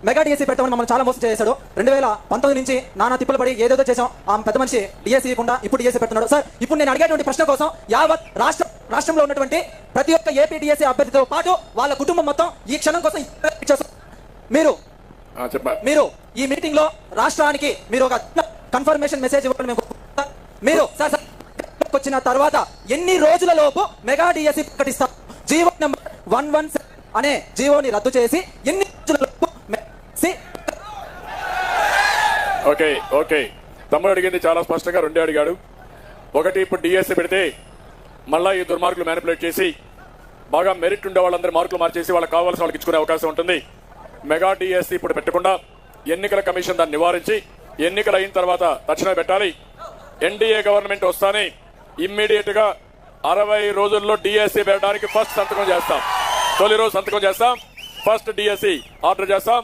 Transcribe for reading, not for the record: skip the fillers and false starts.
Mega DSC పెట్టమని మమ్మల్ని చాలా మోసం చేశాడు. 2019 నుంచి నానా తిప్పలు పడి ఏదేదో చేసాం. ఆ పెద్ద మనిషి డిఎస్సీ ఇవ్వకుండా ఇప్పుడు డిఎస్సీ పెడుతున్నాడు. సార్ ఇప్పుడు నేను అడిగేటువంటి ప్రశ్న కోసం యావత్ రాష్ట్రంలో ఉన్నటువంటి ప్రతి ఒక్క ఏపీ డిఎస్సీ అభ్యర్థితో పాటు వాళ్ళ కుటుంబం మొత్తం ఈ క్షణం కోసం మీరు ఈ మీటింగ్ లో రాష్ట్రానికి మీరు ఒక కన్ఫర్మేషన్ మెసేజ్ ఇవ్వాలని మేము మీరు వచ్చిన తర్వాత ఎన్ని రోజుల లోపు మెగా డిఎస్సీ ప్రకటిస్తారు? జీవో నెంబర్ 117 అనే జీవోని రద్దు చేసి ఎన్ని రోజుల లోపు ఓకే ఓకే తమ్ముడు అడిగింది చాలా స్పష్టంగా రెండే అడిగాడు. ఒకటి, ఇప్పుడు డిఎస్సీ పెడితే మళ్ళా ఈ దుర్మార్గులు మ్యానిపులేట్ చేసి బాగా మెరిట్ ఉండే వాళ్ళందరూ మార్కులు మార్చేసి వాళ్ళకి కావాల్సిన వాళ్ళకి ఇచ్చుకునే అవకాశం ఉంటుంది. మెగా డిఎస్సీ ఇప్పుడు పెట్టకుండా ఎన్నికల కమిషన్ దాన్ని నివారించి ఎన్నికలు అయిన తర్వాత తక్షణమే పెట్టాలి. ఎన్డీఏ గవర్నమెంట్ వస్తానే ఇమ్మీడియట్ గా 60 రోజుల్లో డిఎస్సీ పెట్టడానికి ఫస్ట్ సంతకం చేస్తాం. తొలి రోజు సంతకం చేస్తాం, ఫస్ట్ డిఎస్సీ ఆర్డర్ చేస్తాం.